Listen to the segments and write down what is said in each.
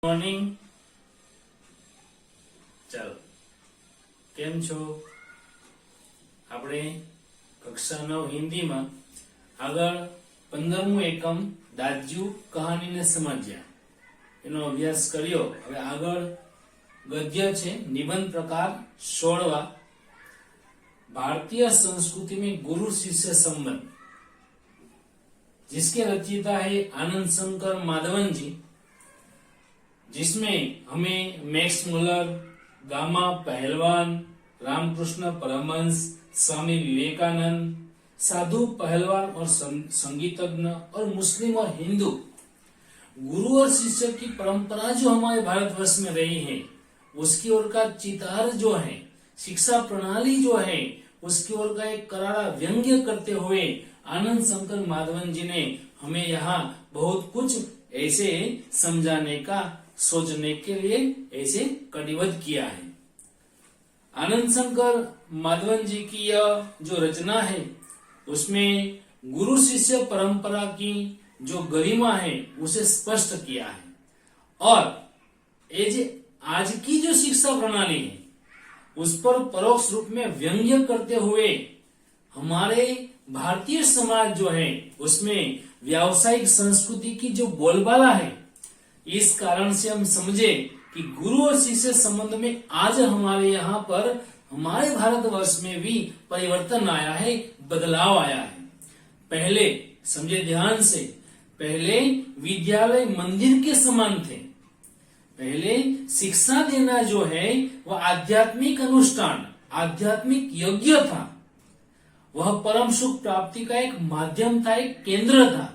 Morning. ચાલો, કેમ છો? આપણે કક્ષા 9 હિન્દીમાં આગળ 15મું એકમ દાજ્યું કહાનીને સમજ્યા, એનો અભ્યાસ કર્યો. હવે આગળ गद्य છે निबंध प्रकार 16वां, भारतीय संस्कृति में गुरु शिष्य संबंध, जिसके रचयिता है आनंद शंकर माधवन जी, जिसमें हमें मैक्स मुलर, गामा पहलवान, रामकृष्ण परमहंस, स्वामी विवेकानंद, साधु पहलवान और संगीतज्ञ और मुस्लिम और हिंदू गुरु और शिष्य की परंपरा जो हमारे भारतवर्ष में रही है उसकी ओर का चितार जो है, शिक्षा प्रणाली जो है उसकी ओर का एक करारा व्यंग्य करते हुए आनंद शंकर माधवन जी ने हमें यहाँ बहुत कुछ ऐसे समझाने का, सोचने के लिए ऐसे कटिबद्ध किया है. आनंद शंकर माधवन जी की यह जो रचना है उसमें गुरु शिष्य परंपरा की जो गरिमा है उसे स्पष्ट किया है. और ये आज की जो शिक्षा प्रणाली है उस पर परोक्ष रूप में व्यंग्य करते हुए हमारे भारतीय समाज जो है उसमें व्यावसायिक संस्कृति की जो बोलबाला है, इस कारण से हम समझे कि गुरु और शिष्य संबंध में आज हमारे यहाँ पर हमारे भारतवर्ष में भी परिवर्तन आया है, बदलाव आया है. पहले समझे ध्यान से, पहले विद्यालय मंदिर के समान थे. पहले शिक्षा देना जो है वह आध्यात्मिक अनुष्ठान, आध्यात्मिक यज्ञ था. वह परम सुख प्राप्ति का एक माध्यम था, एक केंद्र था.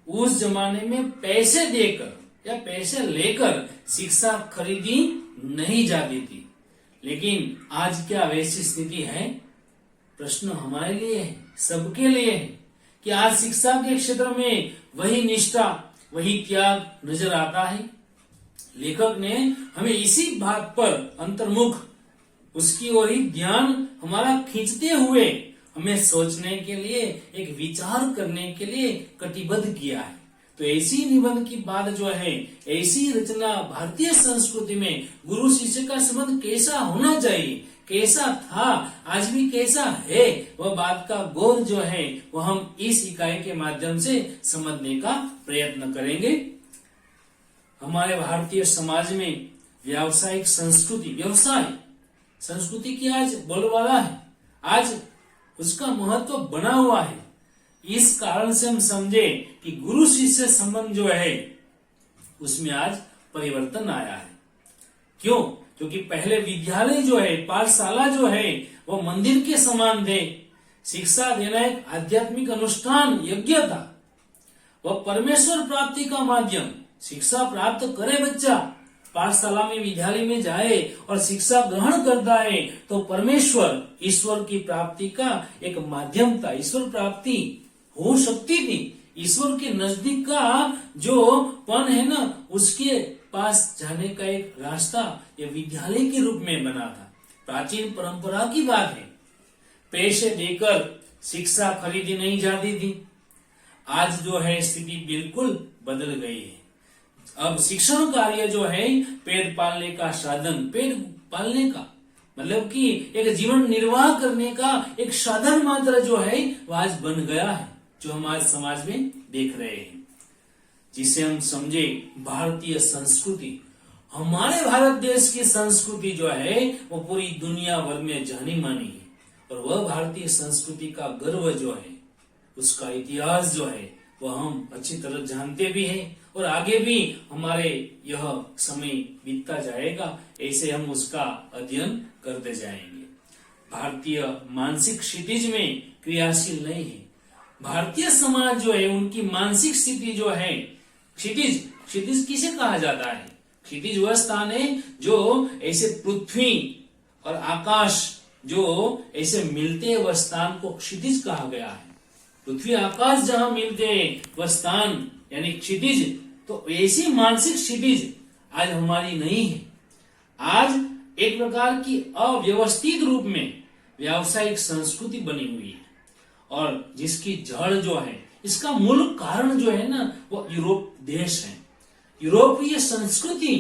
उस जमाने में पैसे देकर या पैसे लेकर शिक्षा खरीदी नहीं जाती थी. लेकिन आज क्या वैसी स्थिति है? प्रश्न हमारे लिए है, सबके लिए है कि आज शिक्षा के क्षेत्र में वही निष्ठा, वही त्याग नजर आता है. लेखक ने हमें इसी बात पर अंतर्मुख, उसकी ओर ही ध्यान हमारा खींचते हुए हमें सोचने के लिए, एक विचार करने के लिए कटिबद्ध किया है. तो ऐसी निबंध की बात जो है, ऐसी रचना भारतीय संस्कृति में गुरु शिष्य का संबंध कैसा होना चाहिए, कैसा था, आज भी कैसा है, वह बात का गौर जो है वह हम इस इकाई के माध्यम से समझने का प्रयत्न करेंगे. हमारे भारतीय समाज में व्यावसायिक संस्कृति, व्यवसाय संस्कृति की आज बोलबाला है, आज उसका महत्व बना हुआ है. इस कारण से हम समझे कि गुरु शिष्य संबंध जो है उसमें आज परिवर्तन आया है. क्यों? क्योंकि पहले विद्यालय जो है, पाठशाला जो है वो मंदिर के समान थे. शिक्षा देना एक आध्यात्मिक अनुष्ठान, यज्ञ था. वह परमेश्वर प्राप्ति का माध्यम, शिक्षा प्राप्त करे बच्चा, पाठशाला में, विद्यालय में जाए और शिक्षा ग्रहण करता है तो परमेश्वर, ईश्वर की प्राप्ति का एक माध्यम था. ईश्वर प्राप्ति हो सकती थी. ईश्वर के नजदीक का जो पन है ना, उसके पास जाने का एक रास्ता ये विद्यालय के रूप में बना था. प्राचीन परंपरा की बात है. पैसे देकर शिक्षा खरीदी नहीं जाती थी. आज जो है स्थिति बिल्कुल बदल गई है. अब शिक्षण कार्य जो है पेट पालने का साधन, पेट पालने का मतलब कि एक जीवन निर्वाह करने का एक साधन मात्र जो है वह आज बन गया है, जो हम आज समाज में देख रहे हैं. जिसे हम समझे भारतीय संस्कृति, हमारे भारत देश की संस्कृति जो है वो पूरी दुनिया भर में जानी मानी है. और वह भारतीय संस्कृति का गर्व जो है, उसका इतिहास जो है वह हम अच्छी तरह जानते भी हैं और आगे भी हमारे यह समय बीतता जाएगा, ऐसे हम उसका अध्ययन करते जाएंगे. भारतीय मानसिक क्षितिज में क्रियाशील नहीं है. भारतीय समाज जो है उनकी मानसिक स्थिति जो है, क्षितिज, क्षितिज किसे कहा जाता है? क्षितिज वह स्थान है जो ऐसे पृथ्वी और आकाश जो ऐसे मिलते हैं, वह स्थान को क्षितिज कहा गया है. पृथ्वी आकाश जहां मिलते हैं वह स्थान यानी क्षितिज. तो ऐसी मानसिक क्षितिज आज हमारी नहीं है. आज एक प्रकार की अव्यवस्थित रूप में व्यावसायिक संस्कृति बनी हुई है और जिसकी जड़ जो है, इसका मूल कारण जो है ना वो यूरोप देश है. यूरोपीय संस्कृति,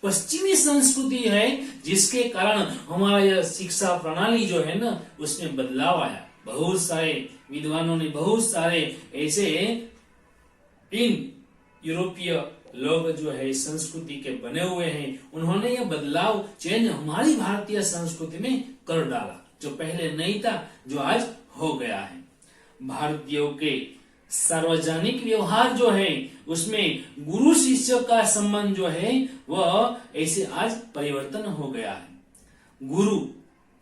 पश्चिमी संस्कृति है, जिसके कारण हमारा यह शिक्षा प्रणाली जो है ना, उसमें बदलाव आया। बहुत सारे विद्वानों ने, बहुत सारे ऐसे इन यूरोपीय लोग जो है संस्कृति के बने हुए हैं, उन्होंने यह बदलाव, चेंज हमारी भारतीय संस्कृति में कर डाला, जो पहले नहीं था, जो आज हो गया है। भारतीयों के सार्वजनिक व्यवहार जो है, उसमें गुरु शिष्य का संबंध जो है वह ऐसे आज परिवर्तन हो गया है। गुरु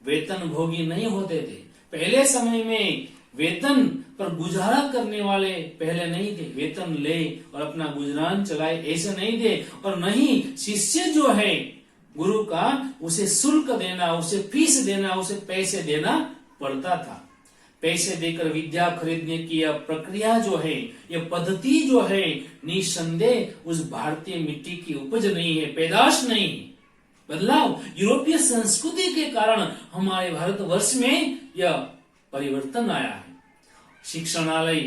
वेतन भोगी नहीं होते थे। पहले समय में वेतन पर गुजारा करने वाले पहले नहीं थे। वेतन ले और अपना गुजरान चलाए, ऐसे नहीं थे। और नहीं, शिष्य जो है गुरु का, उसे शुल्क देना, उसे फीस देना, उसे पैसे देना पड़ता था। पैसे देकर विद्या खरीदने की यह प्रक्रिया जो है, यह पद्धति जो है, निसंदेह उस भारतीय मिट्टी की उपज नहीं है, पैदाश नहीं है। बदलाव यूरोपीय संस्कृति के कारण हमारे भारतवर्ष में यह परिवर्तन आया है। शिक्षणालय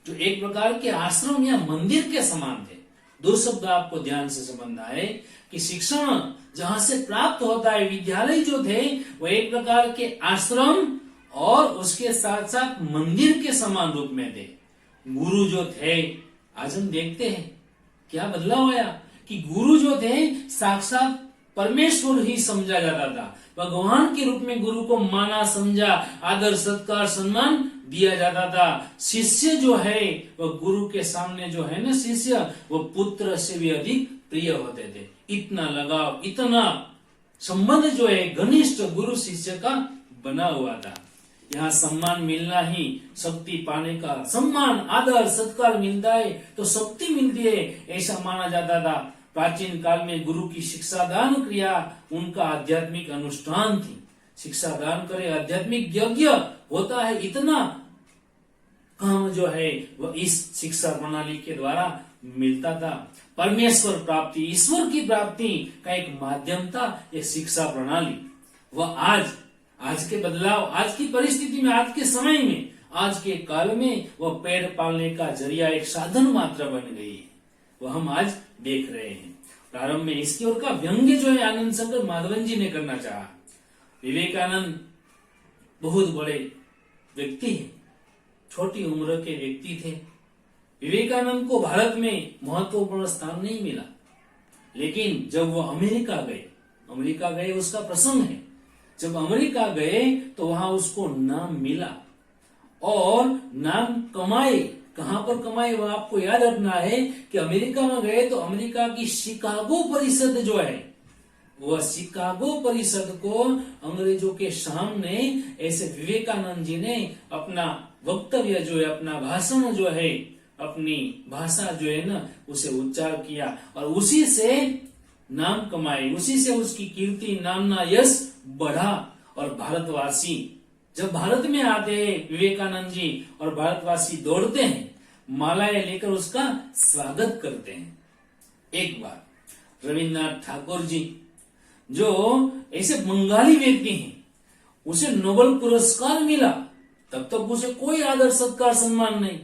जो एक प्रकार के आश्रम या मंदिर के समान थे। दो शब्द आपको ध्यान से समझना है कि शिक्षण जहां से प्राप्त होता है, विद्यालय जो थे वह एक प्रकार के आश्रम और उसके साथ साथ मंदिर के समान रूप में थे। गुरु जो थे, आज हम देखते हैं क्या बदलाव आया कि गुरु जो थे साक्षात परमेश्वर ही समझा जाता था। भगवान के रूप में गुरु को माना, समझा, आदर सत्कार सम्मान दिया जाता था। शिष्य जो है वह गुरु के सामने जो है ना, शिष्य वह पुत्र से भी अधिक प्रिय होते थे। इतना लगाव, इतना संबंध जो है घनिष्ठ गुरु शिष्य का बना हुआ था। यहाँ सम्मान मिलना ही शक्ति पाने का, सम्मान आदर सत्कार मिलता है तो शक्ति मिलती है, ऐसा माना जाता था। प्राचीन काल में गुरु की शिक्षा दान क्रिया उनका आध्यात्मिक अनुष्ठान थी। शिक्षा दान करे, आध्यात्मिक यज्ञ होता है, इतना काम जो है वह इस शिक्षा प्रणाली के द्वारा मिलता था। परमेश्वर प्राप्ति, ईश्वर की प्राप्ति का एक माध्यम था ये शिक्षा प्रणाली। वह आज के बदलाव, आज की परिस्थिति में, आज के समय में, आज के काल में वह पेड़ पालने का जरिया, एक साधन मात्र बन गई है। वह हम आज देख रहे हैं। प्रारंभ में इसकी ओर का व्यंग्य जो है आनंद शंकर माधवन जी ने करना चाहा। विवेकानंद बहुत बड़े व्यक्ति हैं, छोटी उम्र के व्यक्ति थे। विवेकानंद को भारत में महत्वपूर्ण स्थान नहीं मिला, लेकिन जब वो अमेरिका गए उसका प्रसंग है। जब अमेरिका गए तो वहां उसको नाम मिला और नाम कमाए। कहां पर कमाए वह आपको याद रखना है कि अमेरिका में गए तो अमेरिका की शिकागो परिषद जो है, वह शिकागो परिषद को अंग्रेजों के सामने ऐसे विवेकानंद जी ने अपना वक्तव्य जो है, अपना भाषण जो है, अपनी भाषा जो है ना, उसे उच्चार किया और उसी से नाम कमाए, उसी से उसकी कीर्ति, नामना, यश बढ़ा। और भारतवासी जब भारत में आते हैं विवेकानंद जी, और भारतवासी दौड़ते हैं, मालाएं लेकर उसका स्वागत करते हैं। एक बार रविन्द्रनाथ ठाकुर जी जो ऐसे बंगाली व्यक्ति हैं, उसे नोबेल पुरस्कार मिला, तब तक उसे कोई आदर सत्कार सम्मान नहीं।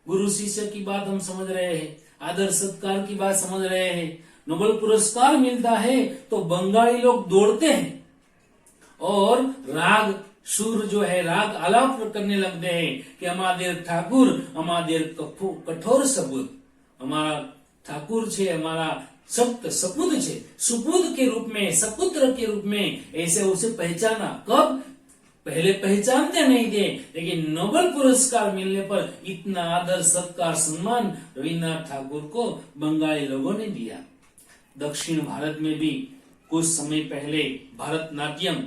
गुरु शिष्य की बात हम समझ रहे हैं, आदर सत्कार की बात समझ रहे हैं। नोबेल पुरस्कार मिलता है तो बंगाली लोग दौड़ते हैं और राग सुर जो है, राग आलाप करने लगते हैं कि हमारे ठाकुर, हमारे कठोर सपूत, हमारा ठाकुर छे, हमारा सप्त सपूत छे, सुपूत के रूप में, सपुत्र के रूप में ऐसे उसे पहचाना। कब? पहले पहचानते नहीं थे, लेकिन नोबेल पुरस्कार मिलने पर इतना आदर सत्कार सम्मान रविन्द्रनाथ ठाकुर को बंगाली लोगों ने दिया। दक्षिण भारत में भी कुछ समय पहले भरतनाट्यम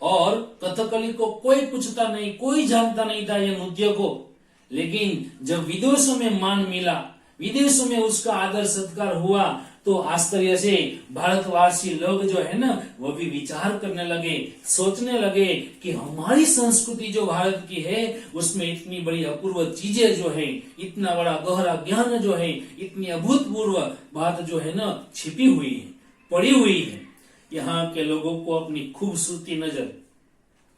और कथकली को कोई पूछता नहीं, कोई जानता नहीं था ये नृत्य को, लेकिन जब विदेशों में मान मिला, विदेशों में उसका आदर सत्कार हुआ, तो आश्चर्य से भारतवासी लोग जो है ना, वो भी विचार करने लगे, सोचने लगे कि हमारी संस्कृति जो भारत की है, उसमें इतनी बड़ी अपूर्व चीजें जो है, इतना बड़ा गहरा ज्ञान जो है, इतनी अभूतपूर्व बात जो है ना, छिपी हुई है, पड़ी हुई है। यहाँ के लोगों को अपनी खूबसूरती नजर,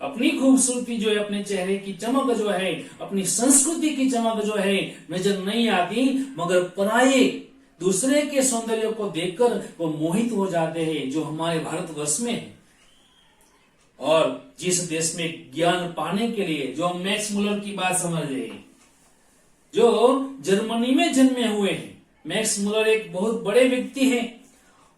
अपनी खूबसूरती जो है, अपने चेहरे की चमक जो है, अपनी संस्कृति की चमक जो है नजर नहीं आती, मगर पराये दूसरे के सौंदर्य को देखकर वो मोहित हो जाते हैं, जो हमारे भारतवर्ष में है। और जिस देश में ज्ञान पाने के लिए, जो हम मैक्स मुलर की बात समझ रहे हैं, जो जर्मनी में जन्मे हुए हैं। मैक्स मुलर एक बहुत बड़े व्यक्ति हैं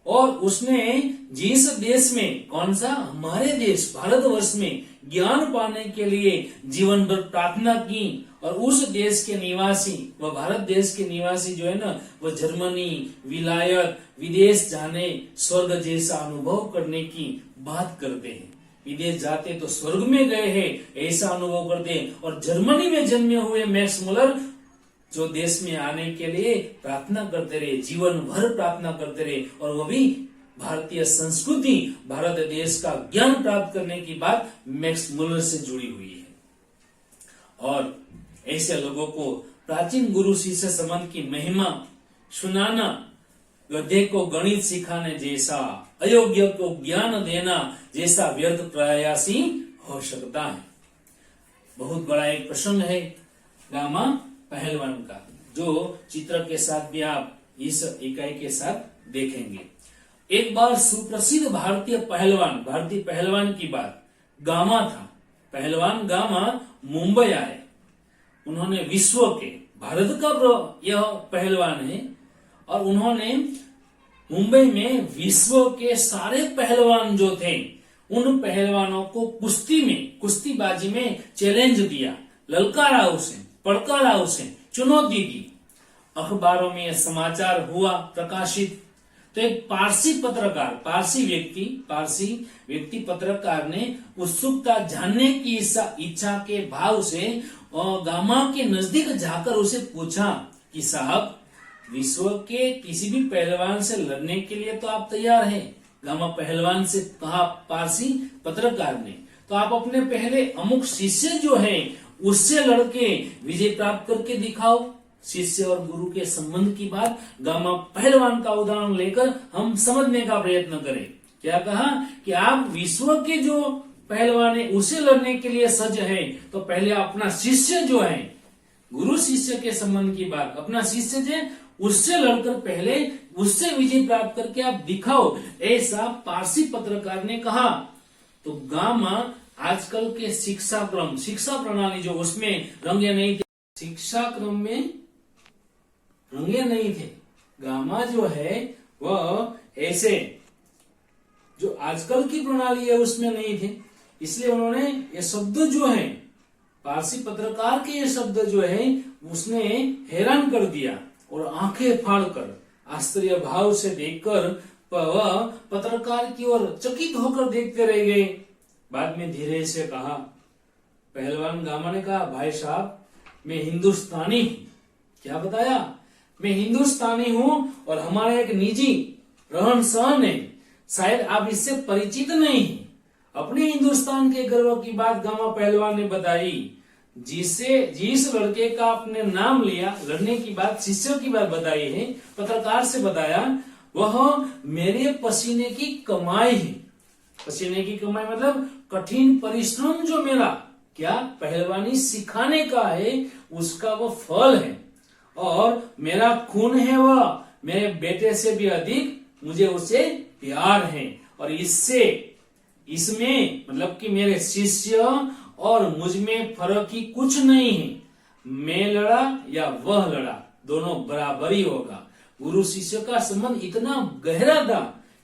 और उसने जिस देश में, कौन सा, हमारे देश भारतवर्ष में ज्ञान पाने के लिए जीवन भर प्रार्थना की, और उस देश के निवासी, वह भारत देश के निवासी जो है ना, वह जर्मनी, विलायत, विदेश जाने, स्वर्ग जैसा अनुभव करने की बात करते हैं। विदेश जाते तो स्वर्ग में गए हैं ऐसा अनुभव करते हैं। और जर्मनी में जन्मे हुए मैक्स मुलर जो देश में आने के लिए प्रार्थना करते रहे, जीवन भर प्रार्थना करते रहे, और वो भी भारतीय संस्कृति, भारत देश का ज्ञान प्राप्त करने की बात मैक्स मुलर से जुड़ी हुई है। और ऐसे लोगों को प्राचीन गुरु शिष्य संबंध की महिमा सुनाना, गधे को गणित सिखाने जैसा, अयोग्य को ज्ञान देना जैसा व्यर्थ प्रयास ही हो सकता है। बहुत बड़ा एक प्रसंग है गामा पहलवान का, जो चित्र के साथ भी आप इस इकाई के साथ देखेंगे। एक बार सुप्रसिद्ध भारतीय पहलवान की बात, गामा था। पहलवान गामा मुंबई आए। उन्होंने विश्व के, भारत का यह पहलवान है, और उन्होंने मुंबई में विश्व के सारे पहलवान जो थे, उन पहलवानों को कुश्तीबाजी में चैलेंज दिया, ललकारा उसे, पड़कारा उसे, चुनौती दी। अखबारों में यह समाचार हुआ प्रकाशित। तो एक पारसी व्यक्ति पत्रकार ने उत्सुकता जानने की इच्छा के भाव से गामा के नजदीक जाकर उसे पूछा कि साहब, विश्व के किसी भी पहलवान से लड़ने के लिए तो आप तैयार हैं। गामा पहलवान से कहा पारसी पत्रकार ने, तो आप अपने पहले अमुक शिष्य जो है उससे लड़के विजय प्राप्त करके दिखाओ। शिष्य और गुरु के संबंध की बात गामा पहलवान का उदाहरण लेकर हम समझने का प्रयत्न करें। क्या कहा कि आप विश्व के जो पहलवान है उसे लड़ने के लिए सज्ज है, तो पहले अपना शिष्य जो है, गुरु शिष्य के संबंध की बात, अपना शिष्य जो है उससे लड़कर पहले उससे विजय प्राप्त करके आप दिखाओ, ऐसा पारसी पत्रकार ने कहा। तो गामा आजकल के शिक्षा प्रणाली जो उसमें रंगे नहीं थे, शिक्षा क्रम में रंगे नहीं थे। गामा जो है वह ऐसे जो आजकल की प्रणाली है उसमें नहीं थे, इसलिए उन्होंने ये शब्द जो है, पारसी पत्रकार के ये शब्द जो है उसने हैरान कर दिया, और आंखें फाड़कर आश्चर्य भाव से देखकर वह पत्रकार की ओर चकित होकर देखते रह गए। बाद में धीरे से कहा, पहलवान गामा ने कहा, भाई साहब, मैं हिंदुस्तानी हूं। क्या बताया? मैं हिंदुस्तानी हूं और हमारा एक निजी रहन सहन है, शायद आप इससे परिचित नहीं हैं। अपने हिंदुस्तान के गर्व की बात गामा पहलवान ने बताई। जिस लड़के का आपने नाम लिया, लड़ने की बात, शिष्य की बात बताई है, पत्रकार से बताया, वह मेरे पसीने की कमाई है। पसीने की कमाई मतलब कठिन परिश्रम जो मेरा क्या पहलवानी सिखाने का है, उसका वो फल है, और मेरा खून है, वह मेरे बेटे से भी अधिक मुझे उसे प्यार है। और इसमें मतलब कि मेरे शिष्य और मुझ में फर्क ही कुछ नहीं है। मैं लड़ा या वह लड़ा, दोनों बराबर ही होगा। गुरु शिष्य का संबंध इतना गहरा था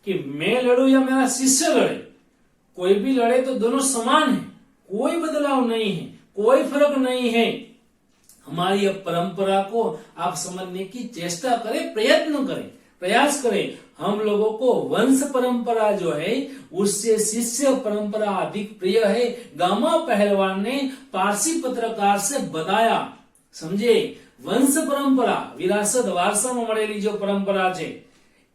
कि मैं लड़ू या मेरा शिष्य लड़े, कोई भी लड़े तो दोनों समान है, कोई बदलाव नहीं है, कोई फर्क नहीं है। हमारी अब परंपरा को आप समझने की चेष्टा करें, प्रयत्न करें, प्रयास करें। हम लोगों को वंश परंपरा जो है उससे शिष्य परंपरा अधिक प्रिय है। गामा पहलवान ने पारसी पत्रकार से बताया, समझे, वंश परंपरा, विरासत वारसा में મળેલી जो परंपरा है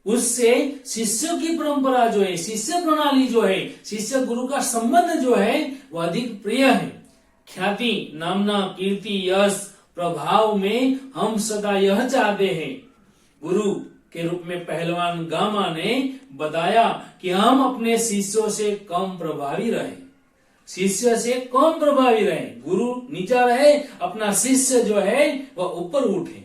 उससे शिष्य की परंपरा जो है, शिष्य प्रणाली जो है, शिष्य गुरु का संबंध जो है वो अधिक प्रिय है। ख्याति, नामना, कीर्ति, यश, प्रभाव में हम सदा यह चाहते हैं। गुरु के रूप में पहलवान गामा ने बताया कि हम अपने शिष्यों से कम प्रभावी रहे, शिष्य से कम प्रभावी रहे। गुरु नीचा रहे, अपना शिष्य जो है वह ऊपर उठे।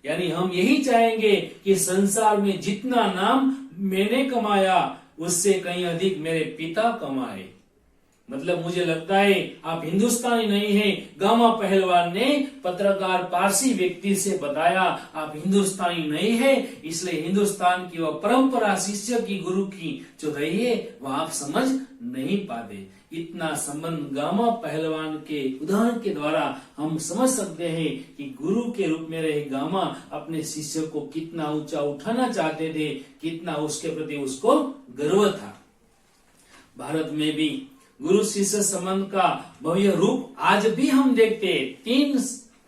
यानी हम यही चाहेंगे कि संसार में जितना नाम मैंने कमाया उससे कहीं अधिक मेरे पिता कमाए। मतलब मुझे लगता है आप हिंदुस्तानी नहीं हैं। गामा पहलवान ने पत्रकार पारसी व्यक्ति से बताया आप हिंदुस्तानी नहीं है, इसलिए हिंदुस्तान की वह परंपरा शिष्य की गुरु की जो रही है वह आप समझ नहीं पाते। इतना संबंध गामा पहलवान के उदाहरण के द्वारा हम समझ सकते हैं कि गुरु के रूप में रहे गामा अपने शिष्य को कितना ऊंचा उठाना चाहते थे, कितना उसके प्रति उसको गर्व था। भारत में भी गुरु शिष्य संबंध का भव्य रूप आज भी हम देखते हैं। 3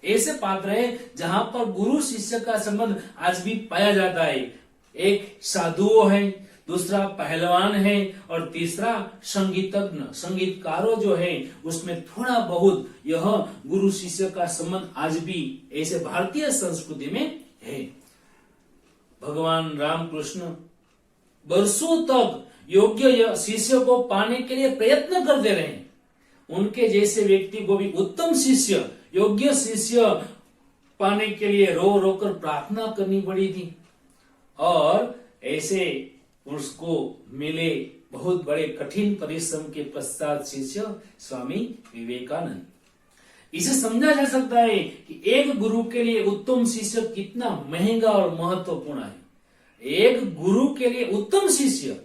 ऐसे पात्र हैं जहां पर गुरु शिष्य का संबंध आज भी पाया जाता है। एक साधुओं है, दूसरा पहलवान है और तीसरा संगीतज्ञ संगीतकारों जो है उसमें थोड़ा बहुत यह गुरु शिष्य का संबंध आज भी ऐसे भारतीय संस्कृति में है। भगवान रामकृष्ण वर्षों तक योग्य शिष्य को पाने के लिए प्रयत्न करते रहे। उनके जैसे व्यक्ति को भी उत्तम शिष्य, योग्य शिष्य पाने के लिए रो रो कर प्रार्थना करनी पड़ी थी और ऐसे उसको मिले बहुत बड़े कठिन परिश्रम के पश्चात शिष्य स्वामी विवेकानंद। इसे समझा जा सकता है कि एक गुरु के लिए उत्तम शिष्य कितना महंगा और महत्वपूर्ण है। एक गुरु के लिए उत्तम शिष्य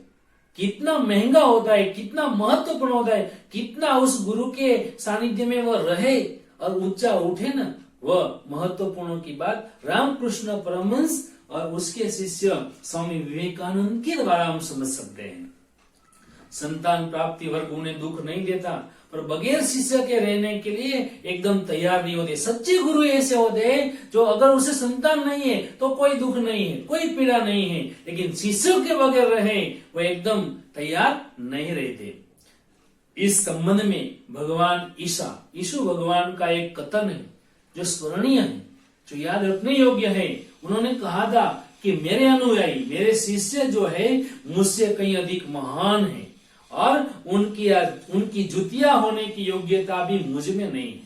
कितना महंगा होता है, कितना महत्वपूर्ण होता है, कितना उस गुरु के सानिध्य में वह रहे और ऊंचा उठे ना, वह महत्वपूर्ण की बात रामकृष्ण परमहंस और उसके शिष्य स्वामी विवेकानंद के द्वारा हम समझ सकते हैं। संतान प्राप्ति वर्ग उन्हें दुख नहीं देता, पर बगैर शिष्य के रहने के लिए एकदम तैयार नहीं होते। सच्चे गुरु ऐसे होते हैं जो अगर उसे संतान नहीं है तो कोई दुख नहीं है, कोई पीड़ा नहीं है, लेकिन शिष्यों के बगैर रहे वो एकदम तैयार नहीं रहते। इस संबंध में भगवान यीशु भगवान का एक कथन है जो स्मरणीय है, जो याद रखने योग्य है। उन्होंने कहा था कि मेरे अनुयायी, मेरे शिष्य जो है मुझसे कहीं अधिक महान है और उनकी जुतिया होने की योग्यता भी मुझ में नहीं है।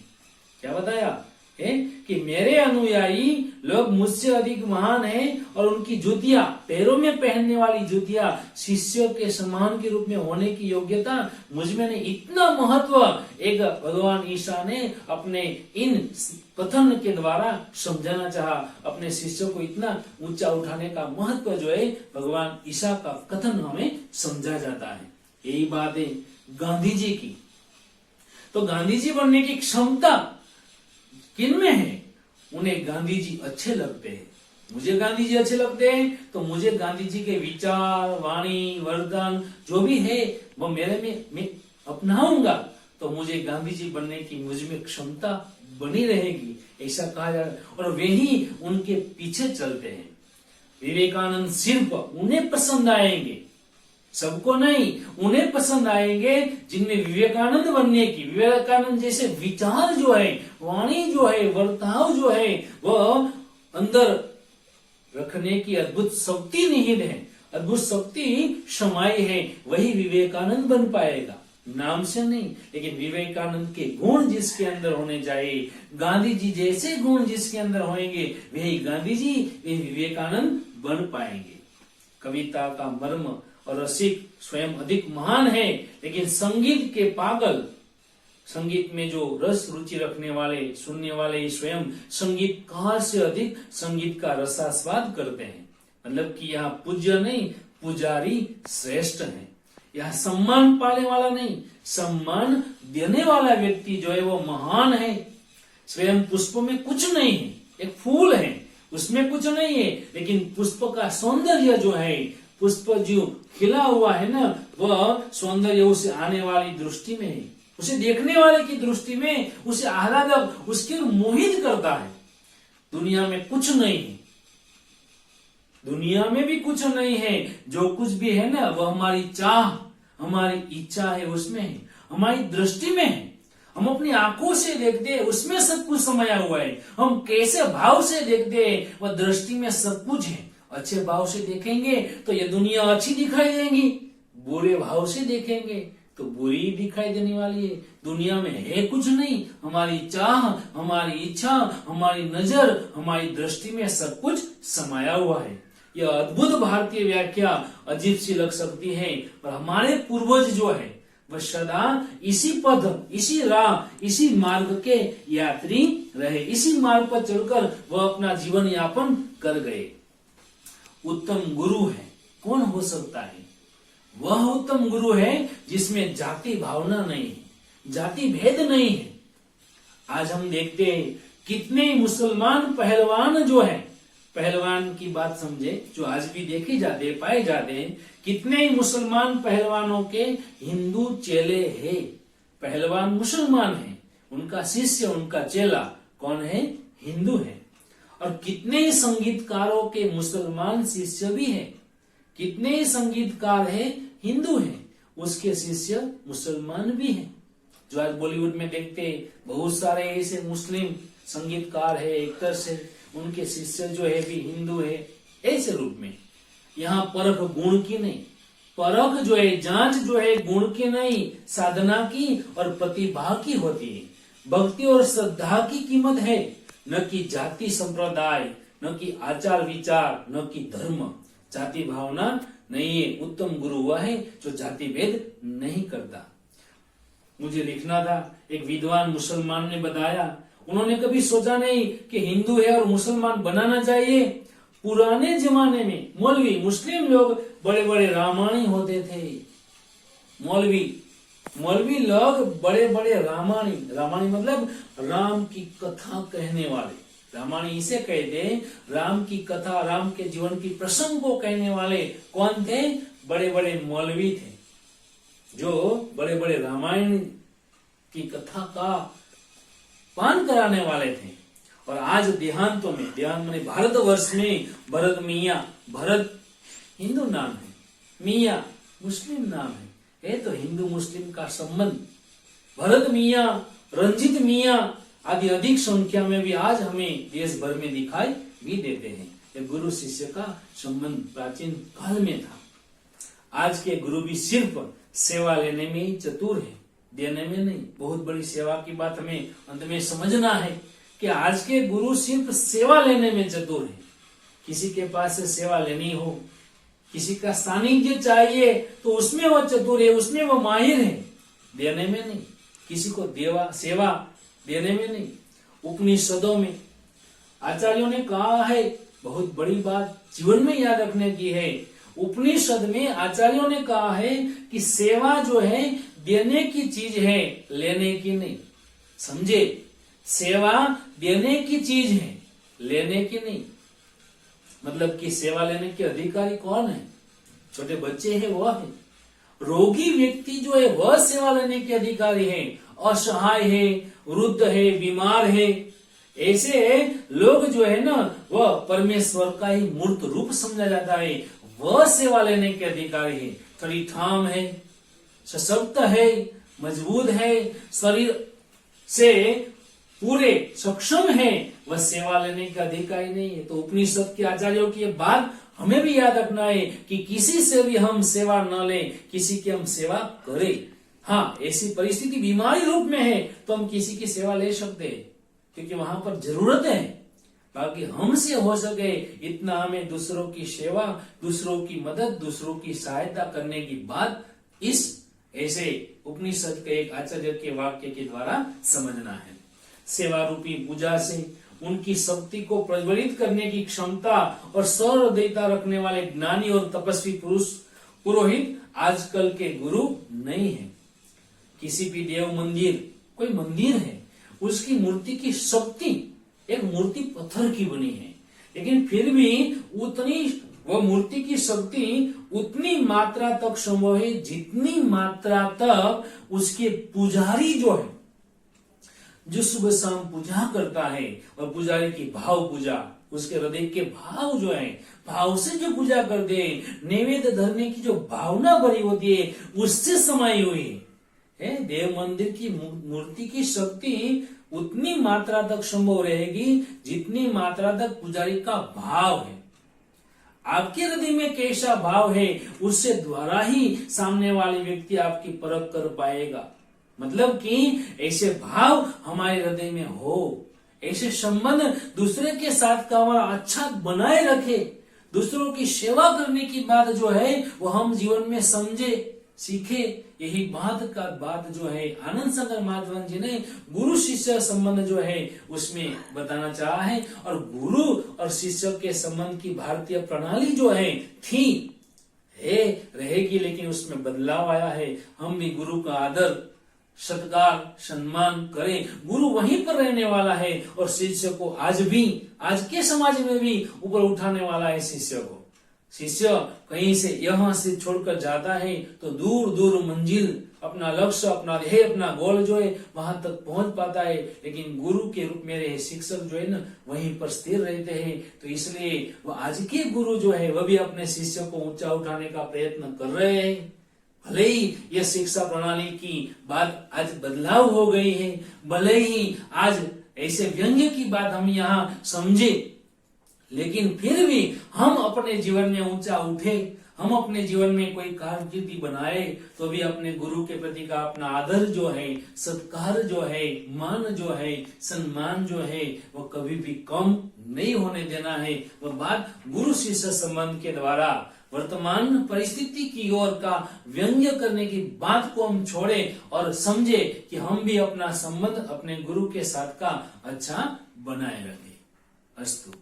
क्या बताया है कि मेरे अनुयायी लोग मुझसे अधिक महान हैं और उनकी जुतिया, पैरों में पहनने वाली जुतिया शिष्यों के समान के रूप में होने की योग्यता मुझ में नहीं। इतना महत्व एक भगवान ईसा ने अपने इन कथन के द्वारा समझाना चाहा। अपने शिष्यों को इतना ऊंचा उठाने का महत्व जो है भगवान ईसा का कथन हमें समझा जाता है। यही बात है गांधी जी की। तो गांधी जी बनने की क्षमता किनमें है? उन्हें गांधी जी अच्छे लगते हैं। मुझे गांधी जी अच्छे लगते हैं तो मुझे गांधी जी के विचार, वाणी, वरदान जो भी है वो मेरे में मैं अपनाऊंगा तो मुझे गांधी जी बनने की मुझ में क्षमता बनी रहेगी, ऐसा कहा जा रहा है। और वे ही उनके पीछे चलते हैं। विवेकानंद सिर्फ उन्हें पसंद आएंगे, सबको नहीं, उन्हें पसंद आएंगे जिनमें विवेकानंद बनने की, विवेकानंद जैसे विचार जो है, वाणी जो है, वर्ताव जो है वह अंदर रखने की अद्भुत शक्ति निहित है, अद्भुत शक्ति समाई है, वही विवेकानंद बन पाएगा। नाम से नहीं, लेकिन विवेकानंद के गुण जिसके अंदर होने चाहिए, गांधी जी जैसे गुण जिसके अंदर होंगे वही गांधी जी, वे विवेकानंद बन पाएंगे। कविता का मर्म और रसिक स्वयं अधिक महान है, लेकिन संगीत के पागल, संगीत में जो रस रुचि रखने वाले, सुनने वाले स्वयं संगीतकार से अधिक संगीत का रसास्वाद करते हैं। मतलब कि यहाँ पूज्य नहीं, पुजारी श्रेष्ठ है। यहाँ सम्मान पाने वाला नहीं, सम्मान देने वाला व्यक्ति जो है वो महान है। स्वयं पुष्प में कुछ नहीं है, एक फूल है उसमें कुछ नहीं है, लेकिन पुष्प का सौंदर्य जो है, पुष्प जो खिला हुआ है ना, वह सौंदर्य उसे आने वाली दृष्टि में है, उसे देखने वाले की दृष्टि में उसे आह्लादक, उसके मोहित करता है। दुनिया में कुछ नहीं है, दुनिया में भी कुछ नहीं है। जो कुछ भी है ना वह हमारी चाह, हमारी इच्छा है, उसमें है, हमारी दृष्टि में है। हम अपनी आंखों से देखते हैं, उसमें सब कुछ समाया हुआ है। हम कैसे भाव से देखते हैं, वह दृष्टि में सब कुछ है। अच्छे भाव से देखेंगे तो ये दुनिया अच्छी दिखाई देगी, बुरे भाव से देखेंगे तो बुरी दिखाई देने वाली है। दुनिया में है कुछ नहीं, हमारी चाह, हमारी इच्छा, हमारी नजर, हमारी दृष्टि में सब कुछ समाया हुआ है। यह अद्भुत भारतीय व्याख्या अजीब सी लग सकती है, पर हमारे पूर्वज जो है वह सदा इसी पद, इसी राह, इसी मार्ग के यात्री रहे। इसी मार्ग पर चलकर वह अपना जीवन यापन कर गए। उत्तम गुरु है, कौन हो सकता है? वह उत्तम गुरु है जिसमें जाति भावना नहीं है, जाति भेद नहीं है। आज हम देखते हैं कितने मुसलमान पहलवान जो है, पहलवान की बात समझे, जो आज भी देखे जाते, पाए जाते हैं, कितने मुसलमान पहलवानों के हिंदू चेले हैं। पहलवान मुसलमान है, उनका शिष्य, उनका चेला कौन है? हिंदू है। और कितने संगीतकारों के मुसलमान शिष्य भी हैं, कितने संगीतकार हैं हिंदू हैं, उसके शिष्य मुसलमान भी हैं। जो आज बॉलीवुड में देखते हैं, बहुत सारे ऐसे मुस्लिम संगीतकार है, एक्टर्स है, उनके शिष्य जो है भी हिंदू है। ऐसे रूप में यहाँ परख गुण की नहीं, परख जो है, जांच जो है गुण की नहीं, साधना की और प्रतिभा की होती है। भक्ति और श्रद्धा की कीमत है, न कि जाति संप्रदाय, न कि आचार विचार, न कि धर्म। जाति भावना नहीं है। उत्तम गुरु वह है जो जाति भेद नहीं करता। मुझे लिखना था, एक विद्वान मुसलमान ने बताया, उन्होंने कभी सोचा नहीं कि हिंदू है और मुसलमान बनाना चाहिए। पुराने जमाने में मौलवी, मुस्लिम लोग बड़े बड़े रामायणी होते थे। मौलवी लोग बड़े बड़े रामायणी मतलब राम की कथा कहने वाले। रामायणी इसे कहते हैं, राम की कथा, राम के जीवन की प्रसंग को कहने वाले कौन थे? बड़े बड़े मौलवी थे, जो बड़े बड़े रामायण की कथा का पान कराने वाले थे। और आज देहांतों में, देहांत माने भारतवर्ष में, भरत मियाँ, भरत हिंदू नाम है, मियाँ मुस्लिम नाम है तो हिंदू मुस्लिम का संबंध। भरत मियाँ, रंजित मियाँ आदि अधिक संख्या में भी आज हमें देश भर में दिखाई भी देते हैं। ये गुरु शिष्य का संबंध प्राचीन काल में था। आज के गुरु भी सिर्फ सेवा लेने में ही चतुर है, देने में नहीं। बहुत बड़ी सेवा की बात हमें अंत में समझना है कि आज के गुरु सिर्फ सेवा लेने में चतुर है। किसी के पास से सेवा लेनी हो, किसी का सानिध्य चाहिए तो उसमें वह चतुर है, उसमें वह माहिर है, देने में नहीं। किसी को सेवा देने में नहीं। उपनिषदों में आचार्यों ने कहा है, बहुत बड़ी बात जीवन में याद रखने की है। उपनिषद में आचार्यों ने कहा है कि सेवा जो है देने की चीज है, लेने की नहीं। समझे? सेवा देने की चीज है, लेने की नहीं। मतलब कि सेवा लेने के अधिकारी कौन है? छोटे बच्चे हैं वह है। रोगी व्यक्ति जो है वह सेवा लेने के अधिकारी है। असहाय है, वृद्ध है, बीमार है, ऐसे लोग जो है ना, वह परमेश्वर का ही मूर्त रूप समझा जाता है। वह सेवा लेने के अधिकारी है। थोड़ी ठाम है, सशक्त है, मजबूत है, शरीर से पूरे सक्षम है, वह सेवा लेने का अधिकारी नहीं है। तो उपनिषद के आचार्यों की बात हमें भी याद रखना है कि किसी से भी हम सेवा न लें, किसी की हम सेवा करें। हाँ, ऐसी परिस्थिति बीमारी रूप में है तो हम किसी की सेवा ले सकते हैं, क्योंकि वहां पर जरूरत है। बाकी हमसे हो सके इतना हमें दूसरों की सेवा, दूसरों की मदद, दूसरों की सहायता करने की बात इस ऐसे उपनिषद के एक आचार्य के वाक्य के द्वारा समझना है। सेवा रूपी पूजा से उनकी शक्ति को प्रज्वलित करने की क्षमता और सहृदयता रखने वाले ज्ञानी और तपस्वी पुरुष पुरोहित आजकल के गुरु नहीं है। किसी भी देव मंदिर, कोई मंदिर है, उसकी मूर्ति की शक्ति, एक मूर्ति पत्थर की बनी है, लेकिन फिर भी उतनी वह मूर्ति की शक्ति उतनी मात्रा तक संभव है जितनी मात्रा तक उसके पुजारी जो है, जो सुबह शाम पूजा करता है, और पुजारी की भाव पूजा, उसके हृदय के भाव जो है, भाव से जो पूजा कर दे, नैवेद्य धरने की जो भावना भरी होती है, उससे समाई हुई है। देव मंदिर की मूर्ति की शक्ति उतनी मात्रा तक संभव रहेगी जितनी मात्रा तक पुजारी का भाव है। आपके हृदय में कैसा भाव है, उससे द्वारा ही सामने वाले व्यक्ति आपकी परख कर पाएगा। मतलब कि ऐसे भाव हमारे हृदय में हो, ऐसे संबंध दूसरे के साथ का हमारा अच्छा बनाए रखे, दूसरों की सेवा करने की बात जो है वो हम जीवन में समझे, सीखे। यही बात जो है आनंद सागर माधवन जी ने गुरु शिष्य संबंध जो है उसमें बताना चाहा है। और गुरु और शिष्य के संबंध की भारतीय प्रणाली जो है थी है रहेगी, लेकिन उसमें बदलाव आया है। हम भी गुरु का आदर सत्कार सम्मान करें। गुरु वहीं पर रहने वाला है और शिष्य को आज के समाज में भी ऊपर उठाने वाला है। शिष्य कहीं से यहाँ से छोड़कर जाता है तो दूर दूर मंजिल, अपना लक्ष्य, अपना ध्येय, अपना गोल जो है वहां तक पहुंच पाता है, लेकिन गुरु के रूप में रहे शिक्षक जो है ना वहीं पर स्थिर रहते हैं। तो इसलिए वो आज के गुरु जो है वह भी अपने शिष्य को ऊंचा उठाने का प्रयत्न कर रहे हैं। भले ही यह शिक्षा प्रणाली की बात आज बदलाव हो गई है, भले ही आज ऐसे व्यंग्य की बात हम यहाँ समझे, लेकिन फिर भी हम अपने जीवन में ऊंचा उठे, हम अपने जीवन में कोई कारकिर्दी बनाए तो भी अपने गुरु के प्रति का अपना आदर जो है, सत्कार जो है, मान जो है, सम्मान जो है वो कभी भी कम नहीं होने देना है। वह बात गुरु शिष्य संबंध के द्वारा वर्तमान परिस्थिति की ओर का व्यंग्य करने की बात को हम छोड़े और समझे कि हम भी अपना संबंध अपने गुरु के साथ का अच्छा बनाए रखें। अस्तु।